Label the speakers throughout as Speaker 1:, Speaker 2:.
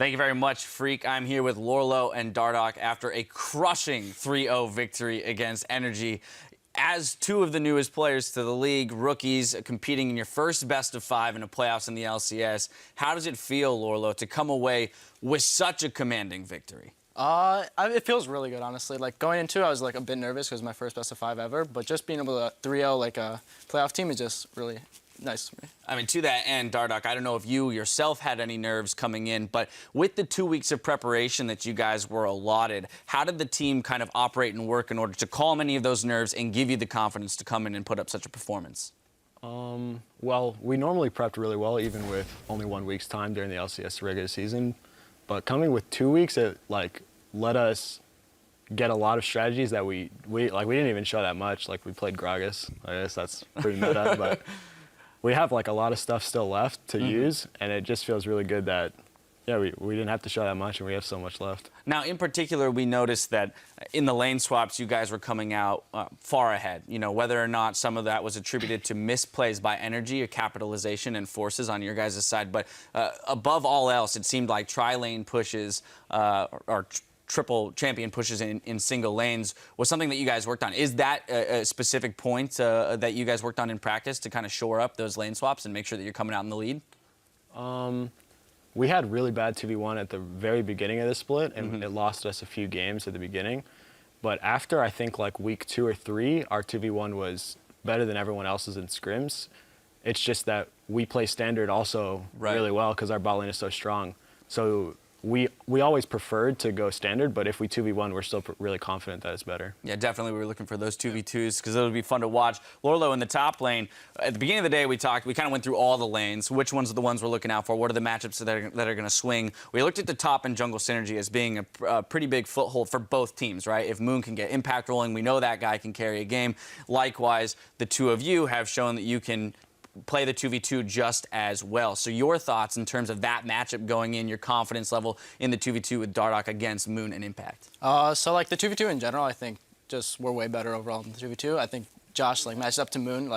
Speaker 1: Thank you very much, Freak. I'm here with Lorlo and Dardoch after a crushing 3-0 victory against NRG. As two of the newest players to the league, rookies competing in your first best-of-5 in the playoffs in the LCS, how does it feel, Lorlo, to come away with such a commanding victory?
Speaker 2: It feels really good, honestly. Like, going into it, I was like a bit nervous because it was my first best-of-5 ever, but just being able to 3-0 like a playoff team is just really nice to me.
Speaker 1: I mean, to that end, Dardoch, I don't know if you yourself had any nerves coming in, but with the 2 weeks of preparation that you guys were allotted, how did the team kind of operate and work in order to calm any of those nerves and give you the confidence to come in and put up such a performance?
Speaker 3: Well, we normally prepped really well, even with only 1 week's time during the LCS regular season. But coming with 2 weeks, it let us get a lot of strategies that we didn't even show that much. Like, we played Gragas. I guess that's pretty meta, but we have like a lot of stuff still left to use, and it just feels really good that, yeah, we didn't have to show that much, and we have so much left.
Speaker 1: Now, in particular, we noticed that in the lane swaps, you guys were coming out far ahead. You know, whether or not some of that was attributed to misplays by NRG or capitalization and forces on your guys' side. But above all else, it seemed like tri-lane pushes or triple champion pushes in single lanes was something that you guys worked on. Is that a specific point that you guys worked on in practice to kind of shore up those lane swaps and make sure that you're coming out in the lead?
Speaker 3: We had really bad 2v1 at the very beginning of the split, and it lost us a few games at the beginning. But after, I think, like week 2 or 3, our 2v1 was better than everyone else's in scrims. It's just that we play standard also really well because our bot lane is so strong. So we always preferred to go standard, but if we 2v1, we're still really confident that it's better.
Speaker 1: Yeah, definitely. We were looking for those 2v2s because it would be fun to watch. Lorlo in the top lane, at the beginning of the day, we kind of went through all the lanes. Which ones are the ones we're looking out for? What are the matchups that are going to swing? We looked at the top and jungle synergy as being a pretty big foothold for both teams, right? If Moon can get impact rolling, we know that guy can carry a game. Likewise, the two of you have shown that you can play the 2v2 just as well. So your thoughts in terms of that matchup going in, your confidence level in the 2v2 with Dardoch against Moon and Impact?
Speaker 2: So like the 2v2 in general, I think just we're way better overall than the 2v2. I think Josh matched up to Moon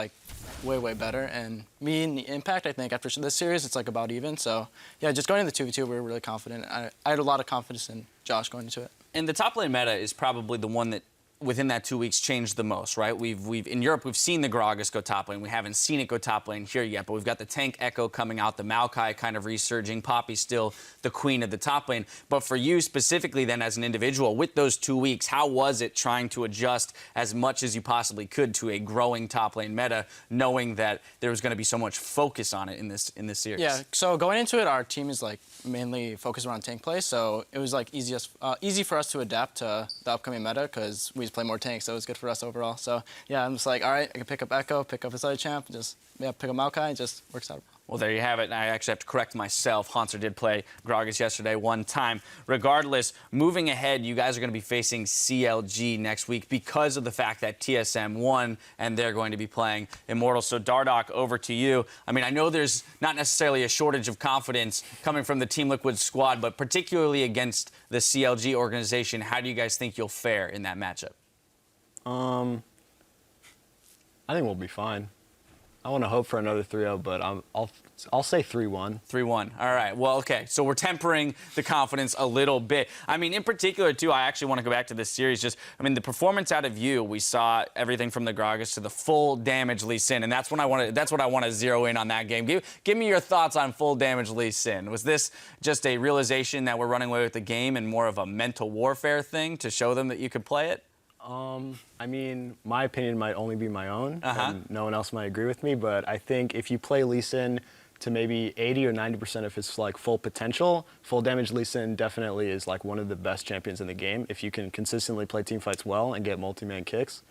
Speaker 2: way better, and me and the Impact, I think after this series it's like about even. So yeah, just going into the 2v2, we were really confident. I had a lot of confidence in Josh going into it.
Speaker 1: And the top lane meta is probably the one that within that 2 weeks changed the most, right? We've in Europe, we've seen the Gragas go top lane. We haven't seen it go top lane here yet, but we've got the tank Echo coming out, the Maokai kind of resurging, Poppy still the queen of the top lane. But for you specifically then as an individual, with those 2 weeks, how was it trying to adjust as much as you possibly could to a growing top lane meta, knowing that there was going to be so much focus on it in this series?
Speaker 2: Yeah, so going into it, our team is like mainly focused around tank play, so it was like easy for us to adapt to the upcoming meta because we just play more tanks, so it was good for us overall. So yeah, I'm just like, all right, I can pick up Echo, pick up his other champ, just pick up Maokai, it just works out.
Speaker 1: Well, there you have it. And I actually have to correct myself. Hanser did play Gragas yesterday one time. Regardless, moving ahead, you guys are going to be facing CLG next week because of the fact that TSM won and they're going to be playing Immortal. So Dardoch, over to you. I mean, I know there's not necessarily a shortage of confidence coming from the Team Liquid squad, but particularly against the CLG organization, how do you guys think you'll fare in that matchup?
Speaker 3: I think we'll be fine. I want to hope for another 3-0, but I'll say 3-1.
Speaker 1: 3-1. All right. Well, okay. So we're tempering the confidence a little bit. I mean, in particular, too, I actually want to go back to this series. I mean, the performance out of you, we saw everything from the Gragas to the full damage Lee Sin, and that's what I want to zero in on that game. Give me your thoughts on full damage Lee Sin. Was this just a realization that we're running away with the game and more of a mental warfare thing to show them that you could play it?
Speaker 3: I mean, my opinion might only be my own, and no one else might agree with me, but I think if you play Lee Sin to maybe 80 or 90% of his full potential, full damage Lee Sin definitely is like one of the best champions in the game. If you can consistently play teamfights well and get multi-man kicks,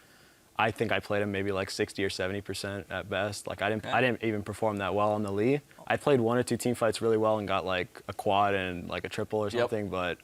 Speaker 3: I think I played him maybe like 60 or 70% at best. Like I didn't even perform that well on the Lee. I played 1 or 2 teamfights really well and got like a quad and like a triple or something, but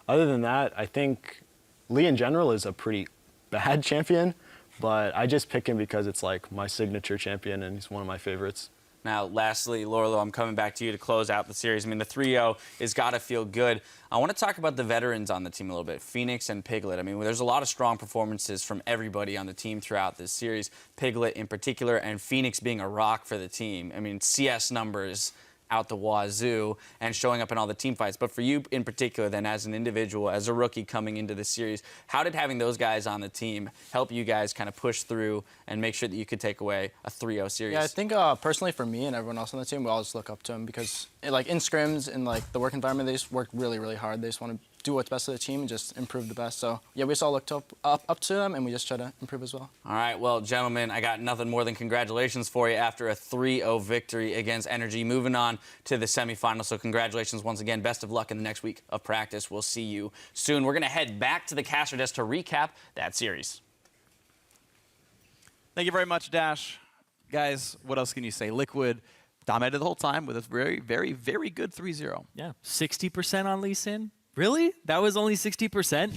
Speaker 3: other than that, I think Lee in general is a pretty bad champion, but I just pick him because it's like my signature champion and he's one of my favorites.
Speaker 1: Now, lastly, Lorlo, I'm coming back to you to close out the series. I mean, the 3-0 has got to feel good. I want to talk about the veterans on the team a little bit, Phoenix and Piglet. I mean, there's a lot of strong performances from everybody on the team throughout this series, Piglet in particular, and Phoenix being a rock for the team. I mean, CS numbers out the wazoo and showing up in all the team fights. But for you in particular, then, as an individual, as a rookie coming into the series, how did having those guys on the team help you guys kind of push through and make sure that you could take away a 3-0 series?
Speaker 2: Yeah, I think personally for me and everyone else on the team, we all just look up to him because like in scrims and like the work environment, they just work really, really hard. They just want to do what's best for the team and just improve the best. So yeah, we just all looked up to them, and we just try to improve as well.
Speaker 1: All right, well, gentlemen, I got nothing more than congratulations for you after a 3-0 victory against NRG, moving on to the semifinals. So congratulations once again. Best of luck in the next week of practice. We'll see you soon. We're going to head back to the caster desk to recap that series.
Speaker 4: Thank you very much, Dash. Guys, what else can you say? Liquid dominated the whole time with a very, very, very good 3-0.
Speaker 5: Yeah, 60% on Lee Sin. Really? That was only 60%?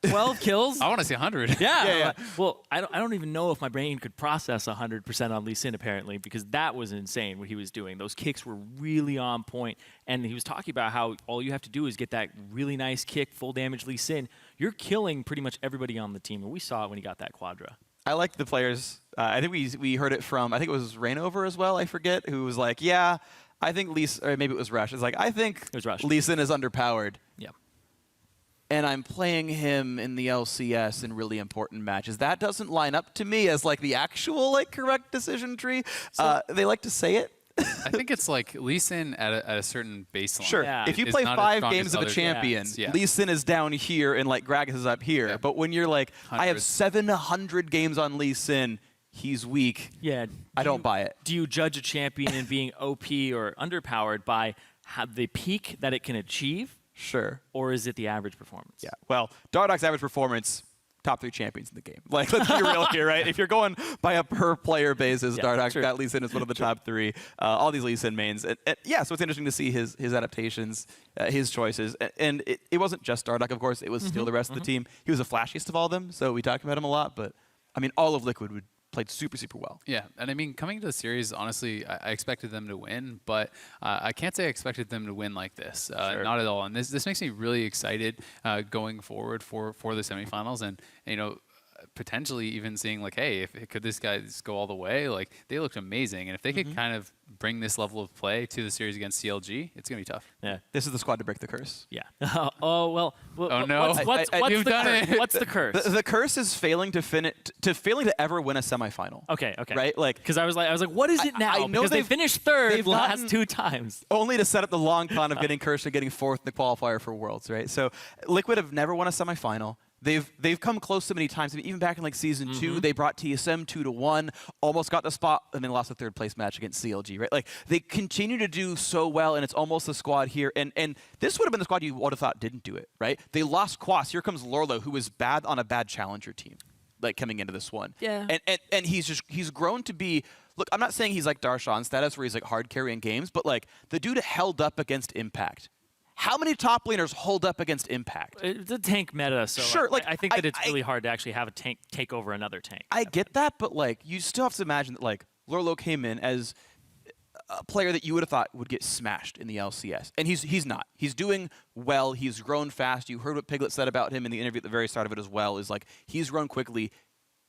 Speaker 5: 12 kills?
Speaker 6: I want to see 100.
Speaker 5: Yeah. Well, I don't even know if my brain could process 100% on Lee Sin, apparently, because that was insane what he was doing. Those kicks were really on point. And he was talking about how all you have to do is get that really nice kick, full damage Lee Sin. You're killing pretty much everybody on the team. And we saw it when he got that quadra.
Speaker 4: I like the players. I think we heard it from, I think it was Rainover as well, I forget, who was like, yeah, I think Lee Sin, or maybe it was Rush. It's like, I think Lee Sin is underpowered.
Speaker 5: Yeah.
Speaker 4: And I'm playing him in the LCS in really important matches. That doesn't line up to me as like the actual like correct decision tree. They like to say it.
Speaker 6: I think it's like Lee Sin at a certain baseline.
Speaker 4: Sure.
Speaker 5: Yeah.
Speaker 4: If you
Speaker 6: Is
Speaker 4: play
Speaker 6: not as
Speaker 4: 5
Speaker 6: strong
Speaker 4: games
Speaker 6: as
Speaker 4: of a
Speaker 6: other
Speaker 4: champion,
Speaker 6: guys. Yeah.
Speaker 4: Lee Sin is down here and like Gragas is up here.
Speaker 6: Yeah.
Speaker 4: But when you're like, I have
Speaker 6: Hundreds.
Speaker 4: 700 games on Lee Sin, he's weak.
Speaker 5: Yeah.
Speaker 4: I don't buy it.
Speaker 5: Do you judge a champion in being OP or underpowered by the peak that it can achieve?
Speaker 4: Sure.
Speaker 5: Or is it the average performance?
Speaker 4: Yeah. Well, Dardock's average performance, top 3 champions in the game. Like, let's be real here, right? If you're going by a per-player basis,
Speaker 5: Yeah,
Speaker 4: Dardock,
Speaker 5: true.
Speaker 4: that Lee Sin is one of the top 3. All these Lee Sin mains. Yeah, so it's interesting to see his adaptations, his choices. And it wasn't just Dardock, of course. It was still the rest of the team. He was the flashiest of all of them, so we talk about him a lot. But, I mean, all of Liquid played super, super well.
Speaker 6: Yeah, and I mean, coming to the series, honestly, I expected them to win, but I can't say I expected them to win like this. Not at all. And this makes me really excited going forward for the semifinals, and you know, potentially even seeing like, hey, could this guys go all the way? Like, they looked amazing, and if they could kind of bring this level of play to the series against CLG, it's gonna be tough.
Speaker 5: Yeah.
Speaker 4: This is the squad to break the curse.
Speaker 5: Yeah. Oh, well.
Speaker 6: Oh, no.
Speaker 5: What's
Speaker 6: You've
Speaker 5: the
Speaker 6: done
Speaker 5: curse?
Speaker 6: it.
Speaker 5: What's the curse?
Speaker 4: The curse is failing to ever win a semifinal.
Speaker 5: Okay.
Speaker 4: Right? Like,
Speaker 5: Because I was like, what is it now?
Speaker 4: I know
Speaker 5: because they
Speaker 4: they've-
Speaker 5: finished third
Speaker 4: they've
Speaker 5: the last
Speaker 4: gotten-
Speaker 5: 2 times.
Speaker 4: only to set up the long con of getting cursed and getting 4th in the qualifier for Worlds, right? So Liquid have never won a semifinal. They've come close so many times. I mean, even back in like season 2, they brought TSM 2-1, almost got the spot, and then lost the 3rd place match against CLG, right? Like, they continue to do so well, and it's almost the squad here. And this would have been the squad you would have thought didn't do it, right? They lost Quas. Here comes Lorlo, who was bad on a bad challenger team, like coming into this one.
Speaker 5: Yeah.
Speaker 4: And he's grown to be. Look, I'm not saying he's like Darshan status where he's like hard carrying games, but like the dude held up against Impact. How many top laners hold up against Impact?
Speaker 5: It's a tank meta, so
Speaker 4: Sure, like,
Speaker 5: I think that it's really hard to actually have a tank take over another tank.
Speaker 4: I get that, but like you still have to imagine that like Lorlo came in as a player that you would have thought would get smashed in the LCS, and he's not. He's doing well. He's grown fast. You heard what Piglet said about him in the interview at the very start of it as well. Is like he's grown quickly.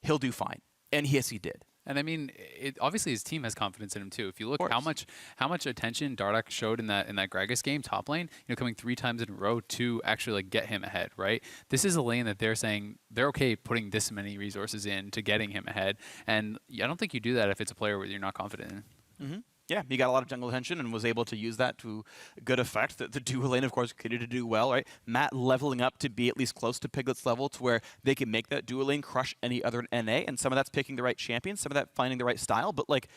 Speaker 4: He'll do fine, and yes, he did.
Speaker 6: And I mean, obviously his team has confidence in him too. If you look how much attention Dardock showed in that Gragas game, top lane, you know, coming 3 times in a row to actually like get him ahead, right? This is a lane that they're saying they're okay putting this many resources in to getting him ahead, and I don't think you do that if it's a player where you're not confident in.
Speaker 4: Yeah, he got a lot of jungle attention and was able to use that to good effect. The duo lane, of course, continued to do well, right? Matt leveling up to be at least close to Piglet's level to where they can make that duo lane crush any other NA, and some of that's picking the right champion, some of that finding the right style, but like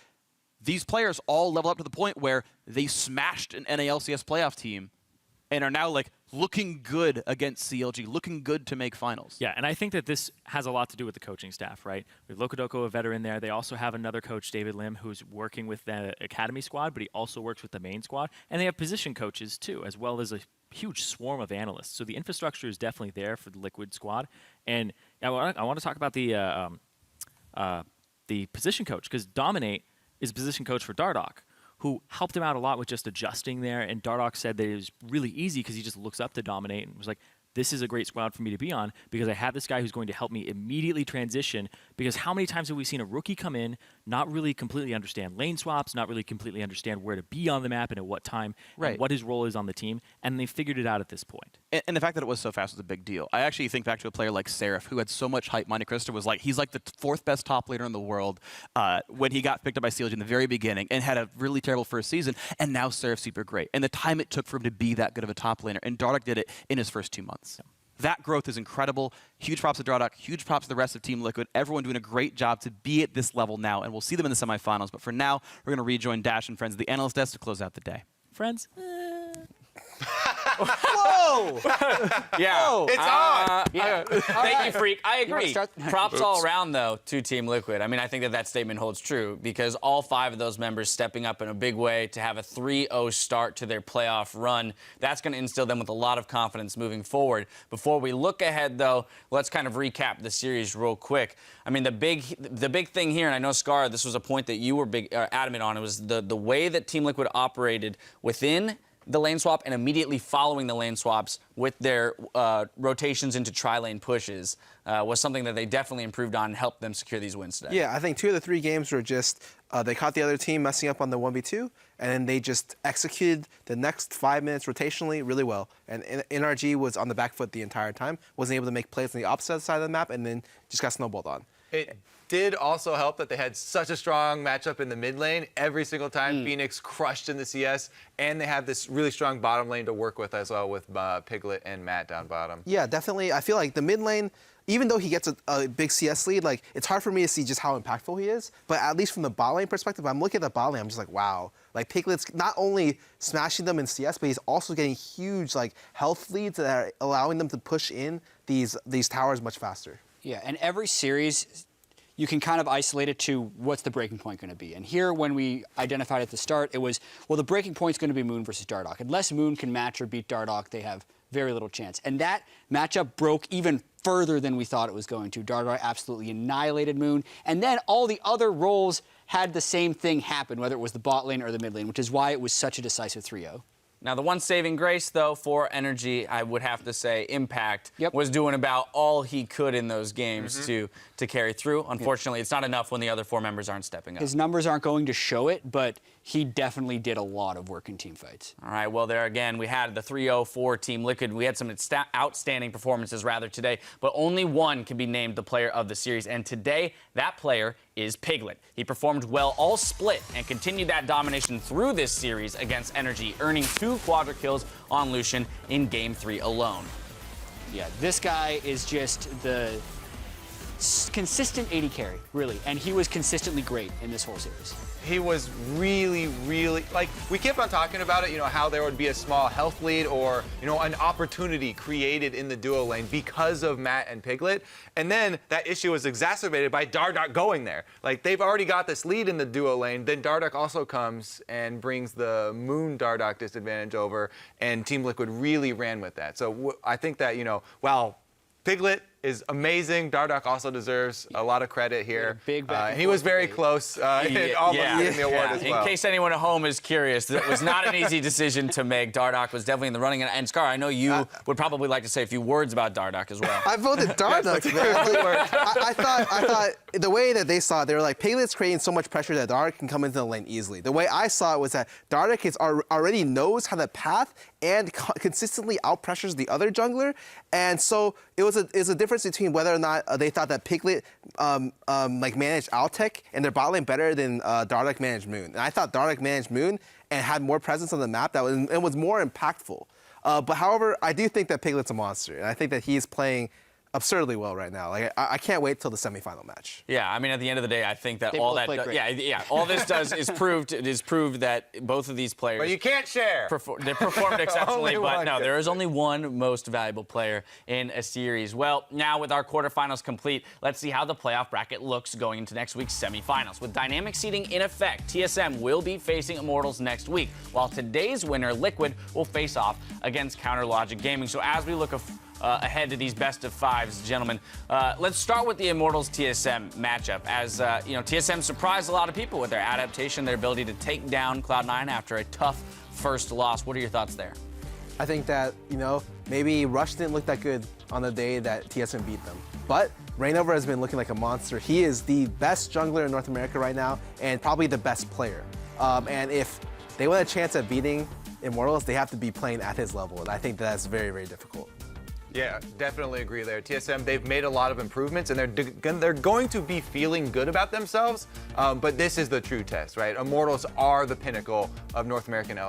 Speaker 4: these players all level up to the point where they smashed an NA LCS playoff team and are now like looking good against CLG, looking good to make finals.
Speaker 5: Yeah, and I think that this has a lot to do with the coaching staff, right? We have Lokodoko, a veteran there. They also have another coach, David Lim, who's working with the academy squad, but he also works with the main squad. And they have position coaches too, as well as a huge swarm of analysts. So the infrastructure is definitely there for the Liquid squad. And I want to talk about the position coach, because Dominate is position coach for Dardock, who helped him out a lot with just adjusting there. And Dardock said that it was really easy because he just looks up to Dominate and was like, this is a great squad for me to be on because I have this guy who's going to help me immediately transition. Because how many times have we seen a rookie come in, not really completely understand lane swaps, not really completely understand where to be on the map and at what time, and what his role is on the team, and they figured it out at this point.
Speaker 4: And the fact that it was so fast was a big deal. I actually think back to a player like Seraph, who had so much hype. Monte Cristo was like, he's like the 4th best top laner in the world when he got picked up by CLG in the very beginning and had a really terrible first season, and now Seraph's super great. And the time it took for him to be that good of a top laner, and Dardoch did it in his first 2 months. Yeah. That growth is incredible. Huge props to Dardoch. Huge props to the rest of Team Liquid. Everyone doing a great job to be at this level now, and we'll see them in the semifinals. But for now, we're going to rejoin Dash and friends at the analyst desk to close out the day.
Speaker 5: Friends?
Speaker 1: Whoa! Yeah.
Speaker 7: Whoa. It's on!
Speaker 1: Thank you, Freak. I agree.
Speaker 7: start?
Speaker 1: Props all around, though, to Team Liquid. I mean, I think that statement holds true because all 5 of those members stepping up in a big way to have a 3-0 start to their playoff run, that's going to instill them with a lot of confidence moving forward. Before we look ahead, though, let's kind of recap the series real quick. I mean, the big thing here, and I know, Scar, this was a point that you were adamant on, it was the way that Team Liquid operated within the lane swap and immediately following the lane swaps with their rotations into tri-lane pushes was something that they definitely improved on and helped them secure these wins today.
Speaker 8: Yeah, I think 2 of the 3 games were just they caught the other team messing up on the 1v2, and then they just executed the next 5 minutes rotationally really well. And NRG was on the back foot the entire time, wasn't able to make plays on the opposite side of the map, and then just got snowballed on.
Speaker 7: It did also help that they had such a strong matchup in the mid lane. Every single time Phoenix crushed in the CS, and they have this really strong bottom lane to work with as well with Piglet and Matt down bottom.
Speaker 8: Yeah, definitely. I feel like the mid lane, even though he gets a big CS lead, like it's hard for me to see just how impactful he is. But at least from the bot lane perspective, I'm looking at the bot lane, I'm just like, wow. Like Piglet's not only smashing them in CS, but he's also getting huge like health leads that are allowing them to push in these towers much faster.
Speaker 9: Yeah, and every series, you can kind of isolate it to what's the breaking point going to be. And here, when we identified at the start, it was, well, the breaking point's going to be Moon versus Dardoch. Unless Moon can match or beat Dardoch, they have very little chance. And that matchup broke even further than we thought it was going to. Dardoch absolutely annihilated Moon. And then all the other roles had the same thing happen, whether it was the bot lane or the mid lane, which is why it was such a decisive 3-0.
Speaker 1: Now, the one saving grace, though, for NRG, I would have to say, Impact, was doing about all he could in those games to carry through. Unfortunately, it's not enough when the other 4 members aren't stepping up.
Speaker 9: His numbers aren't going to show it, but he definitely did a lot of work in team fights.
Speaker 1: All right, well, there again, we had the 3-0 for Team Liquid. We had some outstanding performances, rather, today, but only one can be named the player of the series. And today, that player is Piglet. He performed well all split and continued that domination through this series against NRG, earning 2 quadra kills on Lucian in Game 3 alone.
Speaker 9: Yeah, this guy is just the consistent 80 carry, really, and he was consistently great in this whole series.
Speaker 7: He was really, really, like, we kept on talking about it, you know, how there would be a small health lead or, you know, an opportunity created in the duo lane because of Matt and Piglet. And then that issue was exacerbated by Dardoch going there. Like, they've already got this lead in the duo lane. Then Dardoch also comes and brings the Moon Dardoch disadvantage over, and Team Liquid really ran with that. So I think that, you know, while Piglet is amazing, Dardoch also deserves a lot of credit here. He was very close in almost getting the award as well.
Speaker 1: In case anyone at home is curious, it was not an easy decision to make. Dardoch was definitely in the running. And Scar, I know you would probably like to say a few words about Dardoch as well.
Speaker 8: I voted Dardoch, man. I thought the way that they saw it, they were like, Piglet's creating so much pressure that Dardoch can come into the lane easily. The way I saw it was that Dardoch already knows how to path and consistently out-pressures the other jungler. And so it was a difference between whether or not they thought that Piglet like managed Altec and their bot lane better than Dardoch managed Moon. And I thought Dardoch managed Moon and had more presence on the map that was more impactful. But however, I do think that Piglet's a monster, and I think that he's playing absurdly well right now. Like I can't wait till the semifinal match.
Speaker 1: Yeah, I mean, at the end of the day, I think that all this does is prove that both of these players.
Speaker 7: But you can't share.
Speaker 1: They performed exceptionally, but no, there is only one most valuable player in a series. Well, now with our quarterfinals complete, let's see how the playoff bracket looks going into next week's semifinals. With dynamic seeding in effect, TSM will be facing Immortals next week, while today's winner, Liquid, will face off against Counter Logic Gaming. So as we look ahead to these best of 5s, gentlemen. Let's start with the Immortals TSM matchup. As you know, TSM surprised a lot of people with their adaptation, their ability to take down Cloud9 after a tough first loss. What are your thoughts there?
Speaker 8: I think that, maybe Rush didn't look that good on the day that TSM beat them. But Reignover has been looking like a monster. He is the best jungler in North America right now and probably the best player. And if they want a chance at beating Immortals, they have to be playing at his level. And I think that's very, very difficult.
Speaker 7: Yeah, definitely agree there. TSM, they've made a lot of improvements, and they're going to be feeling good about themselves, but this is the true test, right? Immortals are the pinnacle of North American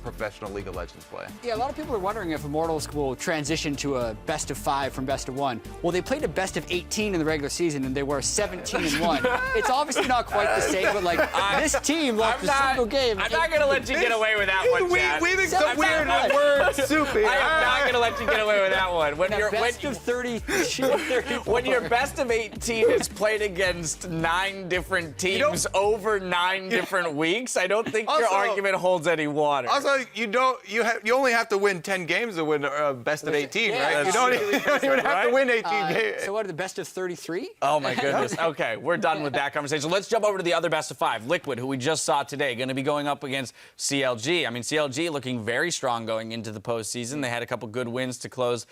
Speaker 7: professional League of Legends play.
Speaker 9: Yeah, a lot of people are wondering if Immortals will transition to a best of 5 from best of 1. Well, they played a best of 18 in the regular season, and they were 17-1. It's obviously not quite the same, but like this team lost a single game.
Speaker 1: I'm not gonna let you get away with that one, Chad.
Speaker 7: We think the weird word soupy.
Speaker 1: I am not gonna let you get away with that one. When you're
Speaker 9: best of 30,
Speaker 1: when your best of 18 is played against 9 different teams over 9 different weeks, I don't think your argument holds any water.
Speaker 7: Also, you only have to win 10 games to win best of 18, right? You don't even have to win 18 games.
Speaker 9: So what are the best of 33?
Speaker 1: Oh my goodness. Okay, we're done with that conversation. Let's jump over to the other best of 5. Liquid, who we just saw today, going to be going up against CLG. I mean, CLG looking very strong going into the postseason. They had a couple good wins to close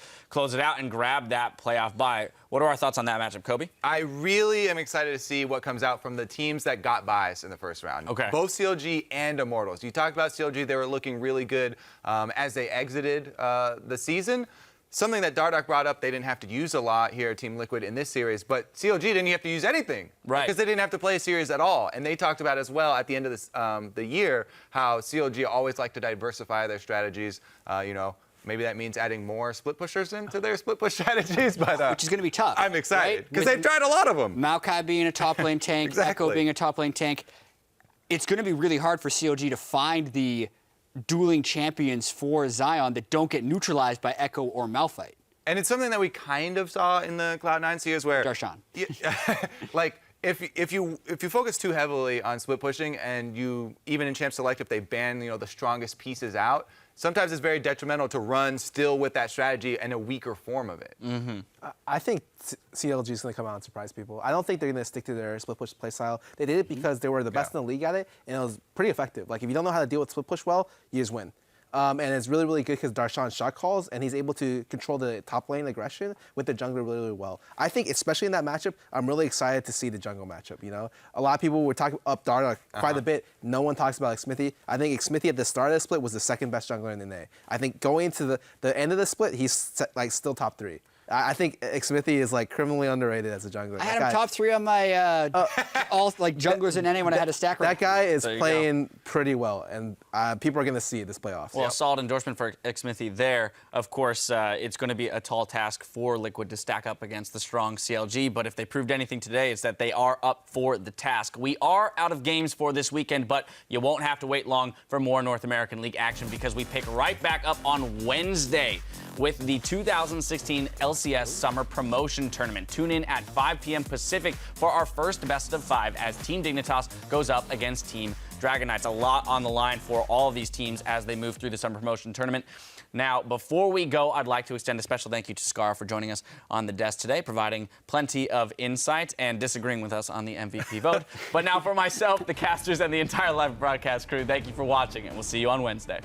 Speaker 1: it out and grab that playoff bye. What are our thoughts on that matchup, Kobe?
Speaker 7: I really am excited to see what comes out from the teams that got buys in the first round.
Speaker 1: Okay.
Speaker 7: Both CLG and Immortals. You talked about CLG. They were looking really good as they exited the season. Something that Dardoch brought up, they didn't have to use a lot here at Team Liquid in this series, but CLG didn't have to use anything.
Speaker 1: Right.
Speaker 7: Because they didn't have to play a series at all. And they talked about as well at the end of this, the year how CLG always like to diversify their strategies. Maybe that means adding more split pushers into their split push strategies, but
Speaker 9: Which is going to be tough.
Speaker 7: I'm excited because
Speaker 9: right?
Speaker 7: they've tried a lot of them.
Speaker 9: Maokai being a top lane tank,
Speaker 7: Exactly.
Speaker 9: Echo being a top lane tank. It's going to be really hard for CLG to find the dueling champions for Zion that don't get neutralized by Echo or Malphite.
Speaker 7: And it's something that we kind of saw in the Cloud9 series where
Speaker 9: Darshan.
Speaker 7: like if you focus too heavily on split pushing and you even in Champ Select if they ban the strongest pieces out, sometimes it's very detrimental to run still with that strategy and a weaker form of it.
Speaker 1: Mm-hmm.
Speaker 8: I think CLG is going to come out and surprise people. I don't think they're going to stick to their split push play style. They did it because they were the best in the league at it, and it was pretty effective. Like if you don't know how to deal with split push well, you just win. And it's really, really good because Darshan shot calls, and he's able to control the top lane aggression with the jungler really, really well. I think, especially in that matchup, I'm really excited to see the jungle matchup. A lot of people were talking up Dardoch quite a bit. No one talks about Xmithie. I think Xmithie at the start of the split was the second best jungler in the NA. I think going into the end of the split, he's still top 3. I think Xmithie is criminally underrated as a jungler.
Speaker 9: I had him top 3 on my all junglers in NA when I had a stack.
Speaker 8: That guy is playing pretty well, and people are going to see it this playoffs.
Speaker 1: Well, a solid endorsement for Xmithie there. Of course, it's going to be a tall task for Liquid to stack up against the strong CLG, but if they proved anything today, it's that they are up for the task. We are out of games for this weekend, but you won't have to wait long for more North American League action because we pick right back up on Wednesday with the 2016 LCS Summer Promotion Tournament. Tune in at 5 p.m. Pacific for our first best of 5 as Team Dignitas goes up against Team Dragon Knights. A lot on the line for all of these teams as they move through the Summer Promotion Tournament. Now, before we go, I'd like to extend a special thank you to Scar for joining us on the desk today, providing plenty of insight and disagreeing with us on the MVP vote. But now for myself, the casters, and the entire live broadcast crew, thank you for watching, and we'll see you on Wednesday.